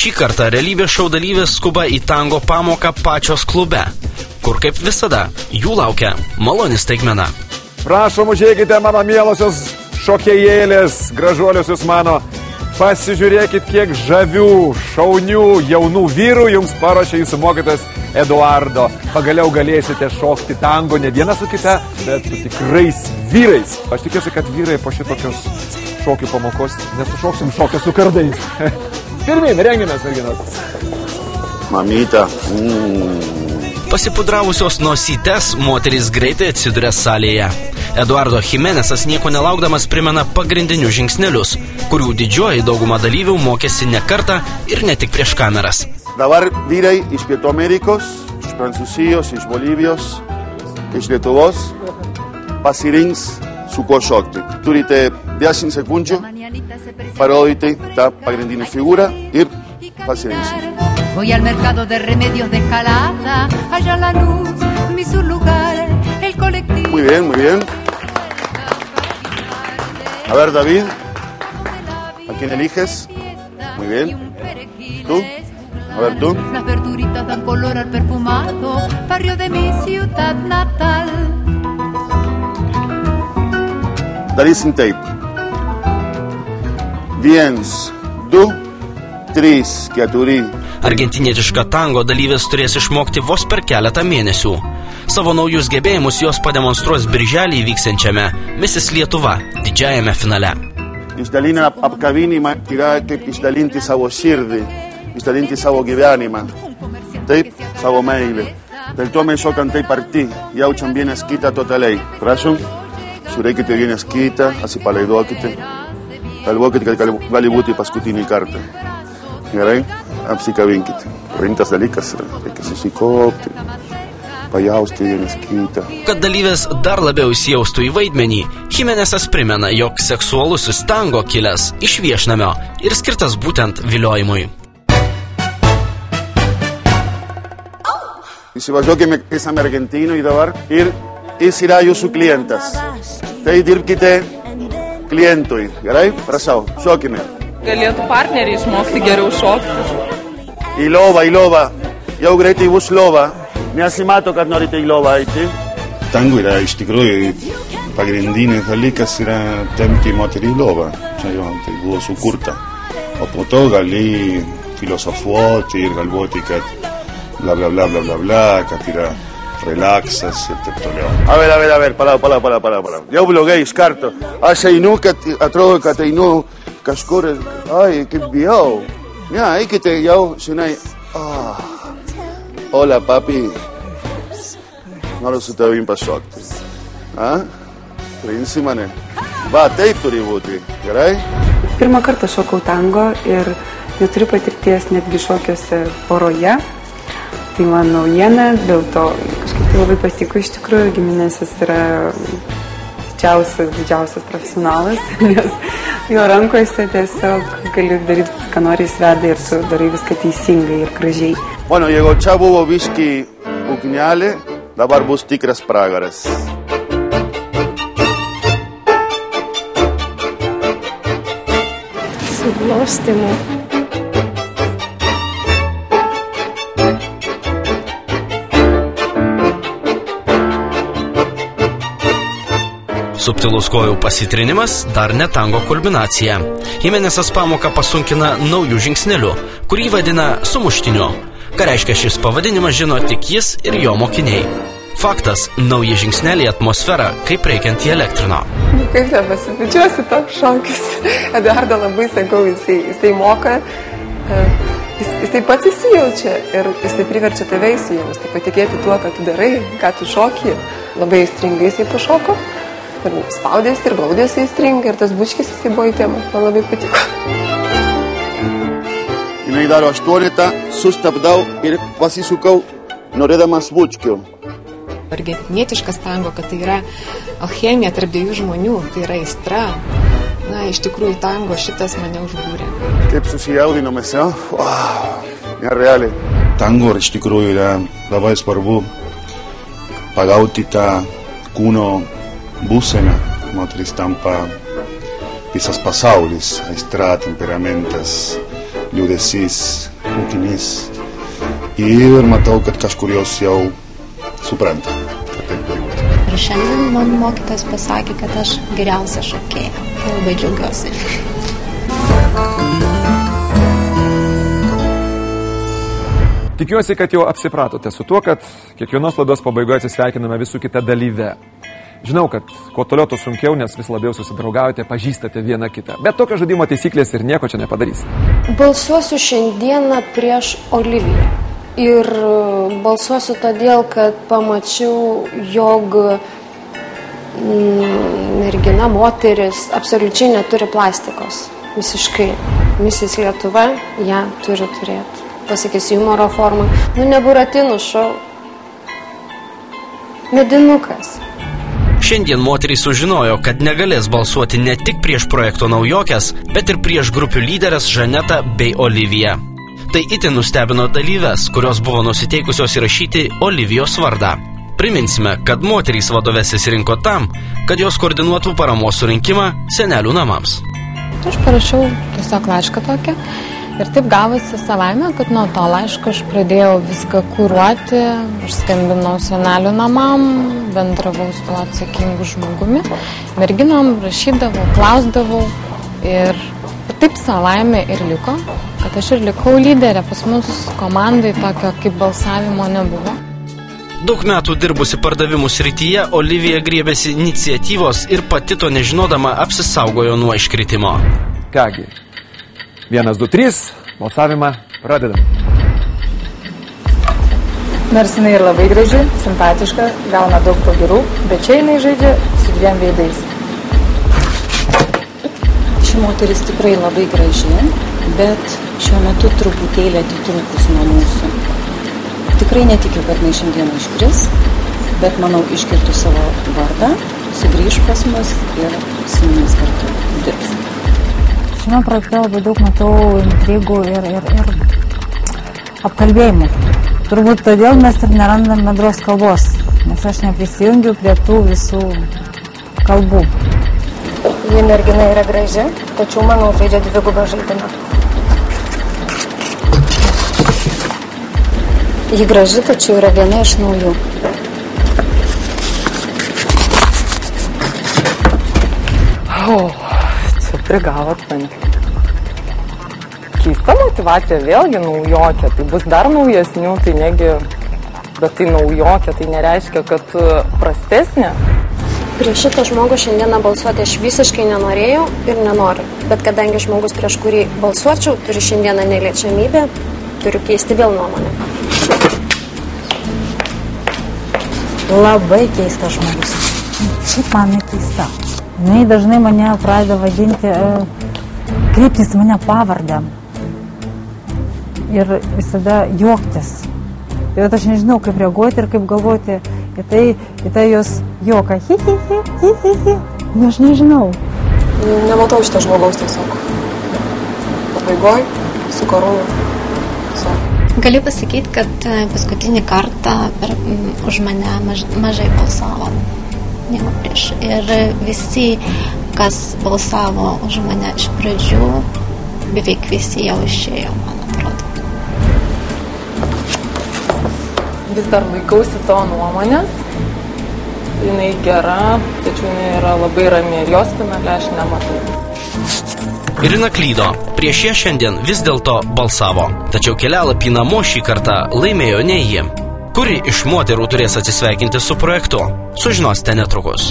Šį kartą realybės šou dalyvės skuba į tango pamoką pačios klube, kur kaip visada jų laukia maloni staigmena. Prašom, užėjkite mano mielosios šokėjėlės, gražuoliusius mano. Pasižiūrėkit, kiek žavių, šaunių, jaunų vyrų jums paruošė jūsų mokytojas Eduardo. Pagaliau galėsite šokti tango ne viena su kita, bet su tikrais vyrais. Aš tikiuosi, kad vyrai po šitokios šokių pamokos nesušoksim šokio su kardais. Pirmin, rengiamės, merginos. Mamyta. Pasipudravusios nosytes moterys greitai atsiduria salėje. Eduardo Jimenezas nieko nelaukdamas primena pagrindinius žingsnelius, kurių didžioji dauguma dalyvių mokėsi ne kartą ir ne tik prieš kameras. Dabar vyrai iš Pietų Amerikos, iš Prancūzijos, iš Bolivijos, iš Lietuvos pasirinks su kuo šokti. Turite 10 sekundžių parodyti tą pagrindinę figūrą ir pasirinks. Voy al mercado de remedios de Escalada, allá la luz, mi su lugar, el colectivo. Muy bien, muy bien. A ver, David, ¿a quién eliges? Muy bien. ¿Tú? A ver, tú. Las verduritas dan color al perfumado barrio de mi ciudad natal. Darysim taip. 1, 2, 3, 4. Argentinietišką tango dalyvės turės išmokti vos per keletą mėnesių. Savo naujus gebėjimus jos pademonstruos birželį vyksiančiame Misis Lietuva didžiajame finale. Išdalinę apkabinimą yra kaip išdalinti savo širdį, išdalinti savo gyvenimą, taip savo meilę. Dėl to mes šokam taip arti, jaučiam vienas kitą totaliai. Prašom, žiūrėkite vienas kitą, atsipalaiduokite, galvokite, kad gali būti paskutinį kartą. Gerai? Apsikabinkite. Rimtas dalykas, reikia susikopti, pajausti vienas kitą. Kad dalyvės dar labiau įsijaustų į vaidmenį, Jimenezas primena, jog seksualusis tango kilęs iš Viešnamio ir skirtas būtent viliojimui. Įsivaizduokime, esame Argentinoj dabar ir jis yra jūsų klientas. Tai dirbkite klientui. Gerai? Prašau, šokime. Galėtų partneriai išmokti geriau šokti. Į lovą. Jau greitai bus lova. Nesimato, kad norite į lovą eiti. Tango yra iš tikrųjų pagrindinis dalykas yra tempti moterį į lovą. Čia jau tai buvo sukurta. O po to gali filosofuoti ir galvoti, kad bla bla bla bla bla bla, kad yra relaxas ir taip toliau. A ver, pala. Jau blogai iš karto. Aš einu, kad atrodo, kad einu kažkur, ai, kaip bijau. Ne, eikite jau, žinai. Hola, papi. Noriu su tavim pašokti. Priimsi mane. Va, taip turi būti, gerai? Pirmą kartą šokau tango ir neturiu patirties netgi šokiuose poroje. Tai man naujiena, dėl to kažkaip tai labai patiko iš tikrųjų. Jimenezas yra didžiausias profesionalas, nes jo rankose tiesiog gali daryti, ką nori įsveda ir tu darai viską teisingai ir gražiai. Bueno, jeigu čia buvo biški ugnelė, dabar bus tikras pragaras. Su glostymu. Subtilus kojų pasitrinimas dar ne tango kulminacija. Jimenezas pamoką pasunkina naujų žingsnelių, kurį vadina sumuštiniu. Ką reiškia šis pavadinimas, žino tik jis ir jo mokiniai. Faktas, nauji žingsneliai atmosferą, kaip reikiant į elektrino. Kaip nepasipičiuosi toks šokis. Eduardo labai sakau, jisai moka, jisai pats įsijaučia ir jisai priverčia tave įsijausti, patikėti tuo, ką tu darai, ką tu šoki. Labai stringai jisai pašoko. Ir spaudėsi ir glaudėsi įstringai ir tas bučkis jisai buvo į temą. Man labai patiko. Jinai daro 8, sustabdau ir pasisukau norėdamas bučkio. Argentinietiškas tango, kad tai yra alchemija tarp dviejų žmonių, tai yra aistra. Na, iš tikrųjų tango šitas mane užbūrė. Kaip susijaudinomės, jo? Wow, nerealiai. Tango iš tikrųjų yra labai svarbu pagauti tą kūno būseną. Moteris tampa visas pasaulis, aistra, temperamentas, liūdesys, ūkinys. Ir matau, kad kažkur jos jau supranta, kad taip turi būti. Ir šiandien man mokytas pasakė, kad aš geriausia šokėja. Tai labai džiaugiuosi. Tikiuosi, kad jau apsipratote su tuo, kad kiekvienos laidos pabaigoje atsisveikiname visų kitą dalyvę. Žinau, kad kuo toliau to sunkiau, nes vis labiau susidraugaujate, pažįstate vieną kitą. Bet tokio žaidimo taisyklės ir nieko čia nepadarys. Balsuosiu šiandieną prieš Oliviją. Ir balsuosiu todėl, kad pamačiau, jog mergina, moteris absoliučiai neturi plastikos. Visiškai. Misis Lietuva ją turi turėti. Pasakysiu humoro formą. Ne Buratinų šou. Medinukas. Šiandien moterys sužinojo, kad negalės balsuoti ne tik prieš projekto naujokės, bet ir prieš grupių lyderės Žanetą bei Oliviją. Tai itin nustebino dalyves, kurios buvo nusiteikusios įrašyti Olivijos vardą. Priminsime, kad moterys vadovės įsirinko tam, kad jos koordinuotų paramos surinkimą senelių namams. Aš parašiau tiesiog laišką tokią. Ir taip gavosi savaime, kad nuo to laiško aš pradėjau viską kuruoti, aš skambinau senelių namam, bendravau su tuo atsakingu žmogumi, merginom rašydavau, klausdavau ir taip savaime ir liko, kad aš ir likau lyderė, pas mus komandai tokio kaip balsavimo nebuvo. Daug metų dirbusi pardavimų srityje, Olivija griebėsi iniciatyvos ir pati to nežinodama apsisaugojo nuo iškritimo. Kągi. 1, 2, 3, balsavimą pradedam. Nors jinai ir labai graži, simpatiška, gauna daug pagirų, bet čia jinai žaidžia su 2 veidais. Ši moteris tikrai labai graži, bet šiuo metu truputėlį atitrūkus nuo mūsų. Tikrai netikiu, kad jinai šiandieną iškris, bet manau iškirtų savo vardą, sugrįž pas mus ir su mumis kartu dirbs. Šiame projekte labai daug matau intrigų ir apkalbėjimų. Turbūt todėl mes ir nerandam bendros kalbos, nes aš neprisijungiu prie tų visų kalbų. Ji mergina yra graži, tačiau manau žaidžia dvigubą žaidimą. Ji graži, tačiau yra viena iš naujų. Prigavot mane. Keista motivacija, vėlgi naujokė, tai bus dar naujesnių, tai negi, bet tai naujokė, tai nereiškia, kad prastesnė. Prieš šitą žmogų šiandieną balsuoti aš visiškai nenorėjau ir nenoriu, bet kadangi žmogus, prieš kurį balsuočiau, turi šiandieną neliečiamybę, turiu keisti vėl nuomonę. Labai keistas žmogus. Šiaip man nekeista. Jinai dažnai mane pradeda vadinti, kreiptis mane pavardę ir visada juoktis. Ir aš nežinau, kaip reaguoti ir kaip galvoti į tai jos juoką. Hi, hi, hi, hi, hi, hi. Aš nežinau. Nematau šitą žmogaus tiesiog. Pabaigoj, su karūnu. Galiu pasakyti, kad paskutinį kartą už mane mažai balsavo. Negu prieš. Ir visi, kas balsavo už mane iš pradžių, beveik visi jau išėjo, man atrodo. Vis dar laikausi savo nuomonės. Jinai gera, tačiau jinai yra labai rami ir jos finale aš nematau. Irina klydo. Prieš ją šiandien vis dėlto balsavo. Tačiau kelialapį namo šį kartą laimėjo ne ji. Kuri iš moterų turės atsisveikinti su projektu, sužinosite netrukus.